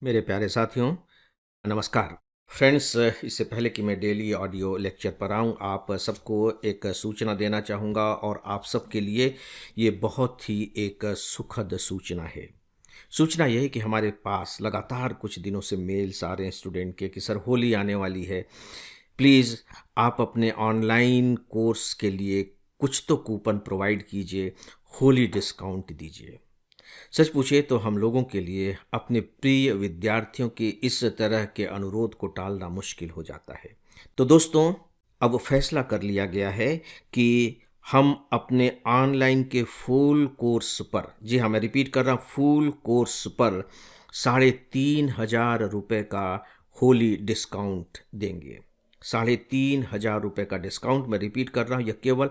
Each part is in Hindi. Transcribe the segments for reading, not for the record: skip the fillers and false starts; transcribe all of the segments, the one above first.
मेरे प्यारे साथियों, नमस्कार। फ्रेंड्स, इससे पहले कि मैं डेली ऑडियो लेक्चर पर आऊँ, आप सबको एक सूचना देना चाहूँगा और आप सबके लिए ये बहुत ही एक सुखद सूचना है। सूचना ये है कि हमारे पास लगातार कुछ दिनों से मेल्स आ रहे हैं स्टूडेंट के कि सर होली आने वाली है। प्लीज़ आप अपने ऑनलाइन कोर्स के लिए कुछ तो कूपन प्रोवाइड कीजिए, होली डिस्काउंट दीजिए। सच पूछिए तो हम लोगों के लिए अपने प्रिय विद्यार्थियों के इस तरह के अनुरोध को टालना मुश्किल हो जाता है। तो दोस्तों, अब फैसला कर लिया गया है कि हम अपने ऑनलाइन के फुल कोर्स पर, जी हाँ मैं रिपीट कर रहा हूँ, फुल कोर्स पर 3,500 रुपये का होली डिस्काउंट देंगे। 3,500 रुपये का डिस्काउंट, मैं रिपीट कर रहा हूँ, यह केवल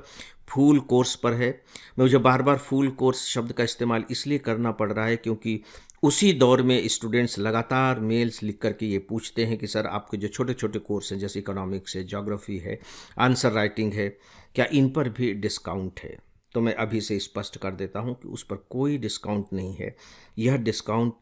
फुल कोर्स पर है। मुझे बार बार फुल कोर्स शब्द का इस्तेमाल इसलिए करना पड़ रहा है क्योंकि उसी दौर में स्टूडेंट्स लगातार मेल्स लिख करके ये पूछते हैं कि सर आपके जो छोटे छोटे कोर्स हैं जैसे इकोनॉमिक्स है, ज्योग्राफी है, आंसर राइटिंग है, क्या इन पर भी डिस्काउंट है। तो मैं अभी से स्पष्ट कर देता हूँ कि उस पर कोई डिस्काउंट नहीं है। यह डिस्काउंट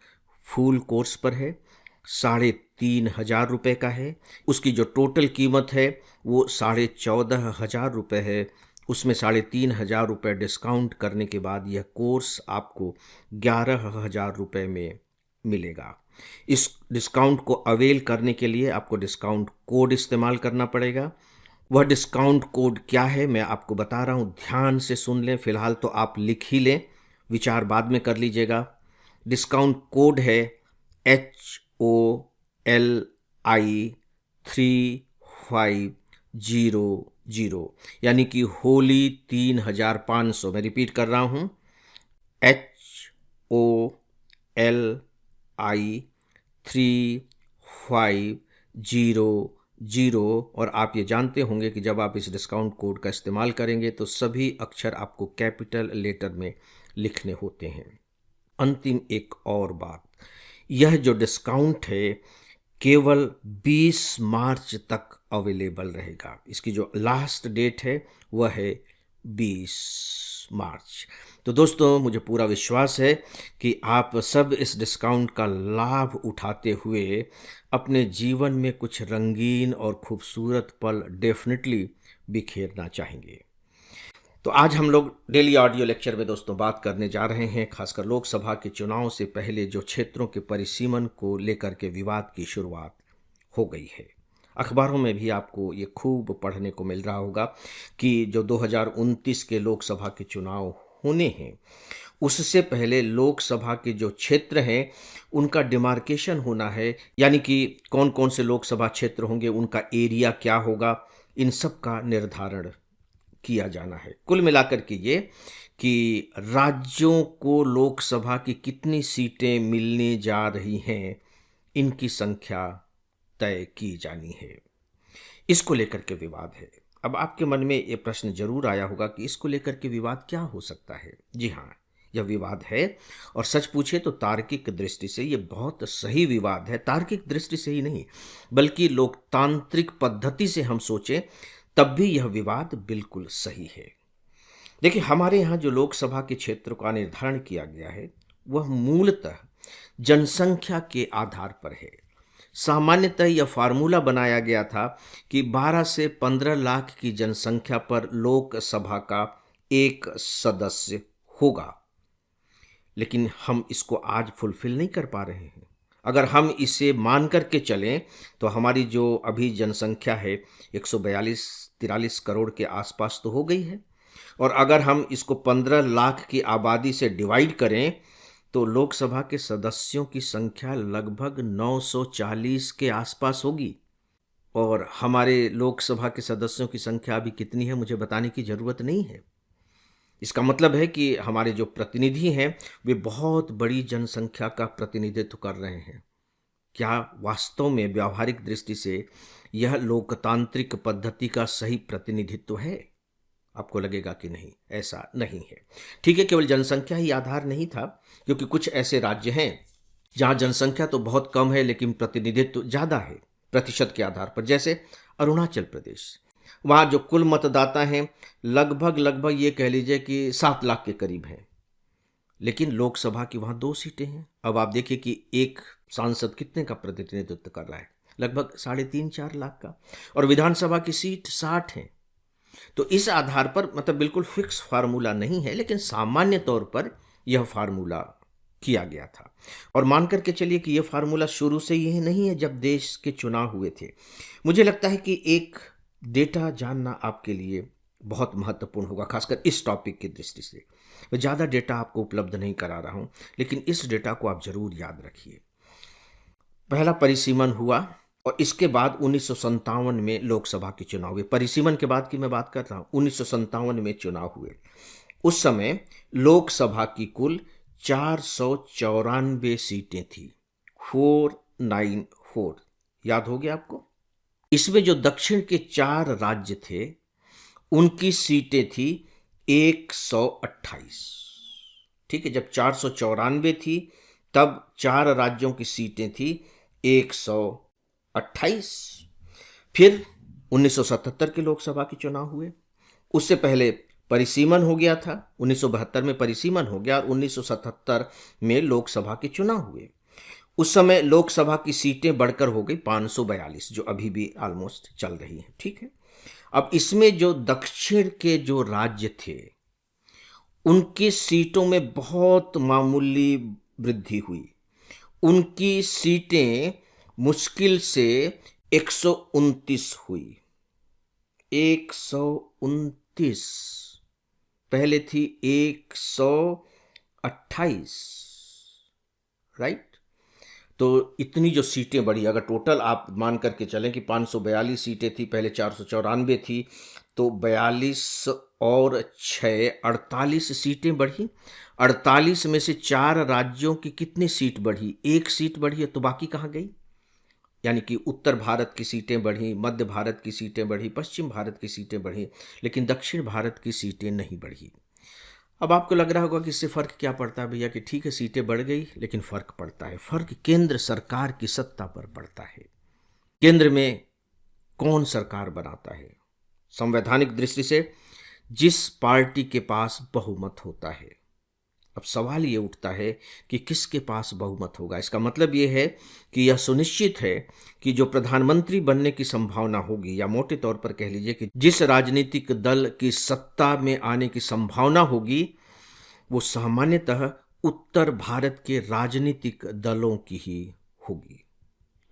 फुल कोर्स पर है, 3,500 रुपये का है। उसकी जो टोटल कीमत है वो 14,500 रुपये है। उसमें 3,500 रुपये डिस्काउंट करने के बाद यह कोर्स आपको 11,000 रुपये में मिलेगा। इस डिस्काउंट को अवेल करने के लिए आपको डिस्काउंट कोड इस्तेमाल करना पड़ेगा। वह डिस्काउंट कोड क्या है मैं आपको बता रहा हूँ, ध्यान से सुन लें। फिलहाल तो आप लिख ही लें, विचार बाद में कर लीजिएगा। डिस्काउंट कोड है HOLI3500, यानी कि होली 3,500। मैं रिपीट कर रहा हूँ, HOLI3500। और आप ये जानते होंगे कि जब आप इस डिस्काउंट कोड का इस्तेमाल करेंगे तो सभी अक्षर आपको कैपिटल लेटर में लिखने होते हैं। अंतिम एक और बात, यह जो डिस्काउंट है केवल 20 मार्च तक अवेलेबल रहेगा। इसकी जो लास्ट डेट है वह है 20 मार्च। तो दोस्तों, मुझे पूरा विश्वास है कि आप सब इस डिस्काउंट का लाभ उठाते हुए अपने जीवन में कुछ रंगीन और खूबसूरत पल डेफिनेटली बिखेरना चाहेंगे। तो आज हम लोग डेली ऑडियो लेक्चर में दोस्तों बात करने जा रहे हैं खासकर लोकसभा के चुनाव से पहले जो क्षेत्रों के परिसीमन को लेकर के विवाद की शुरुआत हो गई है। अखबारों में भी आपको ये खूब पढ़ने को मिल रहा होगा कि जो 2029 के लोकसभा के चुनाव होने हैं उससे पहले लोकसभा के जो क्षेत्र हैं उनका डिमार्केशन होना है, यानी कि कौन कौन से लोकसभा क्षेत्र होंगे, उनका एरिया क्या होगा, इन सब का निर्धारण किया जाना है। कुल मिलाकर के ये कि राज्यों को लोकसभा की कितनी सीटें मिलने जा रही हैं, इनकी संख्या तय की जानी है। इसको लेकर के विवाद है। अब आपके मन में ये प्रश्न जरूर आया होगा कि इसको लेकर के विवाद क्या हो सकता है। जी हाँ, यह विवाद है और सच पूछे तो तार्किक दृष्टि से ये बहुत सही विवाद है। तार्किक दृष्टि से ही नहीं बल्कि लोकतांत्रिक पद्धति से हम सोचें तब भी यह विवाद बिल्कुल सही है। देखिए, हमारे यहाँ जो लोकसभा के क्षेत्र का निर्धारण किया गया है वह मूलतः जनसंख्या के आधार पर है। सामान्यतः यह फार्मूला बनाया गया था कि 12 से 15 लाख की जनसंख्या पर लोकसभा का एक सदस्य होगा, लेकिन हम इसको आज फुलफिल नहीं कर पा रहे हैं। अगर हम इसे मान करके चलें तो हमारी जो अभी जनसंख्या है 142-43 करोड़ के आसपास तो हो गई है, और अगर हम इसको 15 लाख की आबादी से डिवाइड करें तो लोकसभा के सदस्यों की संख्या लगभग 940 के आसपास होगी। और हमारे लोकसभा के सदस्यों की संख्या अभी कितनी है मुझे बताने की ज़रूरत नहीं है। इसका मतलब है कि हमारे जो प्रतिनिधि हैं वे बहुत बड़ी जनसंख्या का प्रतिनिधित्व कर रहे हैं। क्या वास्तव में व्यावहारिक दृष्टि से यह लोकतांत्रिक पद्धति का सही प्रतिनिधित्व है? आपको लगेगा कि नहीं, ऐसा नहीं है। ठीक है, केवल जनसंख्या ही आधार नहीं था, क्योंकि कुछ ऐसे राज्य हैं जहां जनसंख्या तो बहुत कम है लेकिन प्रतिनिधित्व ज़्यादा है प्रतिशत के आधार पर, जैसे अरुणाचल प्रदेश। वहाँ जो कुल मतदाता हैं लगभग ये कह लीजिए कि 7 लाख के करीब हैं, लेकिन लोकसभा की वहाँ 2 सीटें हैं। अब आप देखिए कि एक सांसद कितने का प्रतिनिधित्व कर रहा है? लगभग 3.5-4 लाख का। और विधानसभा की सीट 60 है। तो इस आधार पर मतलब बिल्कुल फिक्स फार्मूला नहीं है, लेकिन सामान्य तौर पर यह फार्मूला किया गया था। और मान करके चलिए कि यह फार्मूला शुरू से ही नहीं है जब देश के चुनाव हुए थे। मुझे लगता है कि एक डेटा जानना आपके लिए बहुत महत्वपूर्ण होगा, खासकर इस टॉपिक की दृष्टि से। मैं ज़्यादा डेटा आपको उपलब्ध नहीं करा रहा हूँ, लेकिन इस डेटा को आप जरूर याद रखिए। पहला परिसीमन हुआ और इसके बाद 1957 में लोकसभा के चुनाव हुए। परिसीमन के बाद की मैं बात कर रहा हूँ, 1957 में चुनाव हुए। उस समय लोकसभा की कुल 494 सीटें थी, 494। याद हो गया आपको? इसमें जो दक्षिण के 4 राज्य थे उनकी सीटें थी 128। ठीक है, जब 494 थी तब 4 राज्यों की सीटें थी 128। फिर 1977 के लोकसभा के चुनाव हुए। उससे पहले परिसीमन हो गया था, 1972 में परिसीमन हो गया और 1977 में लोकसभा के चुनाव हुए। उस समय लोकसभा की सीटें बढ़कर हो गई 542, जो अभी भी ऑलमोस्ट चल रही हैं। ठीक है, अब इसमें जो दक्षिण के जो राज्य थे उनकी सीटों में बहुत मामूली वृद्धि हुई। उनकी सीटें मुश्किल से 129 हुई। 129, पहले थी 128, राइट। तो इतनी जो सीटें बढ़ी, अगर टोटल आप मान करके चलें कि 542 सीटें थी, पहले 494 थी, तो 42 और 6 48 सीटें बढ़ी। 48 में से 4 राज्यों की कितनी सीट बढ़ी? 1 सीट बढ़ी है, तो बाकी कहाँ गई? यानी कि उत्तर भारत की सीटें बढ़ी, मध्य भारत की सीटें बढ़ी, पश्चिम भारत की सीटें बढ़ी, लेकिन दक्षिण भारत की सीटें नहीं बढ़ी। अब आपको लग रहा होगा कि इससे फ़र्क क्या पड़ता है भैया, कि ठीक है सीटें बढ़ गई, लेकिन फ़र्क पड़ता है। फ़र्क केंद्र सरकार की सत्ता पर पड़ता है। केंद्र में कौन सरकार बनाता है? संवैधानिक दृष्टि से जिस पार्टी के पास बहुमत होता है। अब सवाल ये उठता है कि किसके पास बहुमत होगा। इसका मतलब ये है कि यह सुनिश्चित है कि जो प्रधानमंत्री बनने की संभावना होगी, या मोटे तौर पर कह लीजिए कि जिस राजनीतिक दल की सत्ता में आने की संभावना होगी, वो सामान्यतः उत्तर भारत के राजनीतिक दलों की ही होगी।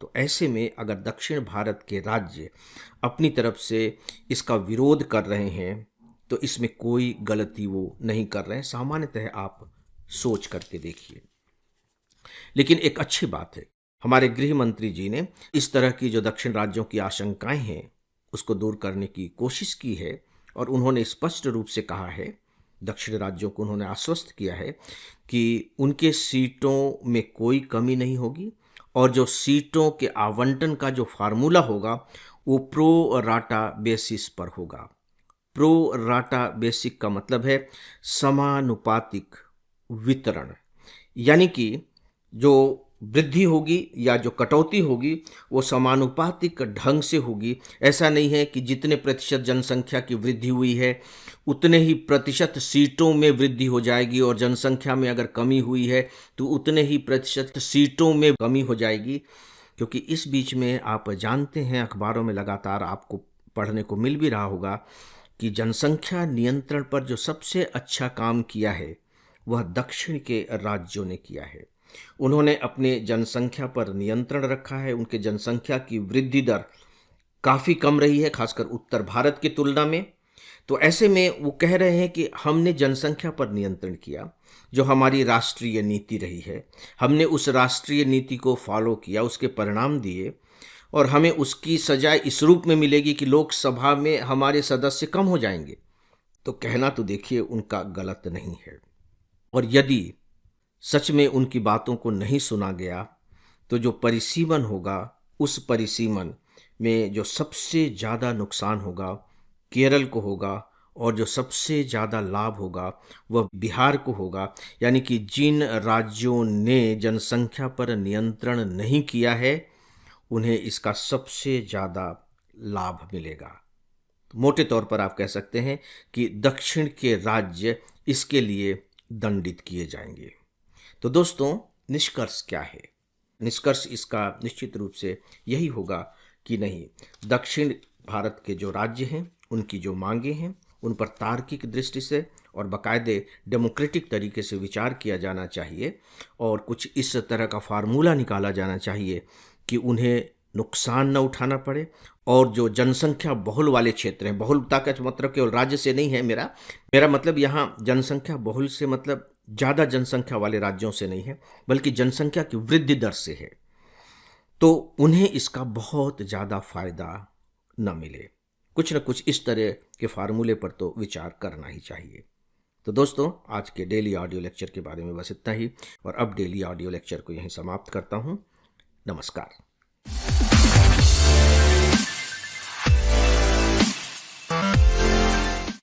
तो ऐसे में अगर दक्षिण भारत के राज्य अपनी तरफ से इसका विरोध कर रहे हैं, तो इसमें कोई गलती वो नहीं कर रहे हैं। सामान्यतः आप सोच करके देखिए। लेकिन एक अच्छी बात है, हमारे गृह मंत्री जी ने इस तरह की जो दक्षिण राज्यों की आशंकाएं हैं उसको दूर करने की कोशिश की है, और उन्होंने स्पष्ट रूप से कहा है, दक्षिण राज्यों को उन्होंने आश्वस्त किया है कि उनके सीटों में कोई कमी नहीं होगी, और जो सीटों के आवंटन का जो फार्मूला होगा वो प्रो राटा बेसिस पर होगा। प्रो राटा बेसिक का मतलब है समानुपातिक वितरण, यानी कि जो वृद्धि होगी या जो कटौती होगी वो समानुपातिक ढंग से होगी। ऐसा नहीं है कि जितने प्रतिशत जनसंख्या की वृद्धि हुई है उतने ही प्रतिशत सीटों में वृद्धि हो जाएगी, और जनसंख्या में अगर कमी हुई है तो उतने ही प्रतिशत सीटों में कमी हो जाएगी। क्योंकि इस बीच में आप जानते हैं, अखबारों में लगातार आपको पढ़ने को मिल भी रहा होगा कि जनसंख्या नियंत्रण पर जो सबसे अच्छा काम किया है वह दक्षिण के राज्यों ने किया है। उन्होंने अपने जनसंख्या पर नियंत्रण रखा है। उनके जनसंख्या की वृद्धि दर काफ़ी कम रही है, खासकर उत्तर भारत की तुलना में। तो ऐसे में वो कह रहे हैं कि हमने जनसंख्या पर नियंत्रण किया, जो हमारी राष्ट्रीय नीति रही है, हमने उस राष्ट्रीय नीति को फॉलो किया, उसके परिणाम दिए, और हमें उसकी सजा इस रूप में मिलेगी कि लोकसभा में हमारे सदस्य कम हो जाएंगे। तो कहना तो देखिए उनका गलत नहीं है। और यदि सच में उनकी बातों को नहीं सुना गया तो जो परिसीमन होगा, उस परिसीमन में जो सबसे ज़्यादा नुकसान होगा केरल को होगा, और जो सबसे ज़्यादा लाभ होगा वह बिहार को होगा। यानी कि जिन राज्यों ने जनसंख्या पर नियंत्रण नहीं किया है उन्हें इसका सबसे ज़्यादा लाभ मिलेगा। तो मोटे तौर पर आप कह सकते हैं कि दक्षिण के राज्य इसके लिए दंडित किए जाएंगे। तो दोस्तों, निष्कर्ष क्या है? निष्कर्ष इसका निश्चित रूप से यही होगा कि नहीं, दक्षिण भारत के जो राज्य हैं उनकी जो मांगे हैं उन पर तार्किक दृष्टि से और बाकायदे डेमोक्रेटिक तरीके से विचार किया जाना चाहिए और कुछ इस तरह का फार्मूला निकाला जाना चाहिए कि उन्हें नुकसान न उठाना पड़े। और जो जनसंख्या बहुल वाले क्षेत्र हैं, बहुलता का मतलब केवल राज्य से नहीं है, मेरा मतलब यहाँ जनसंख्या बहुल से मतलब ज़्यादा जनसंख्या वाले राज्यों से नहीं है, बल्कि जनसंख्या की वृद्धि दर से है, तो उन्हें इसका बहुत ज़्यादा फायदा न मिले। कुछ न कुछ इस तरह के फार्मूले पर तो विचार करना ही चाहिए। तो दोस्तों, आज के डेली ऑडियो लेक्चर के बारे में बस इतना ही, और अब डेली ऑडियो लेक्चर को यहीं समाप्त करता हूँ। नमस्कार।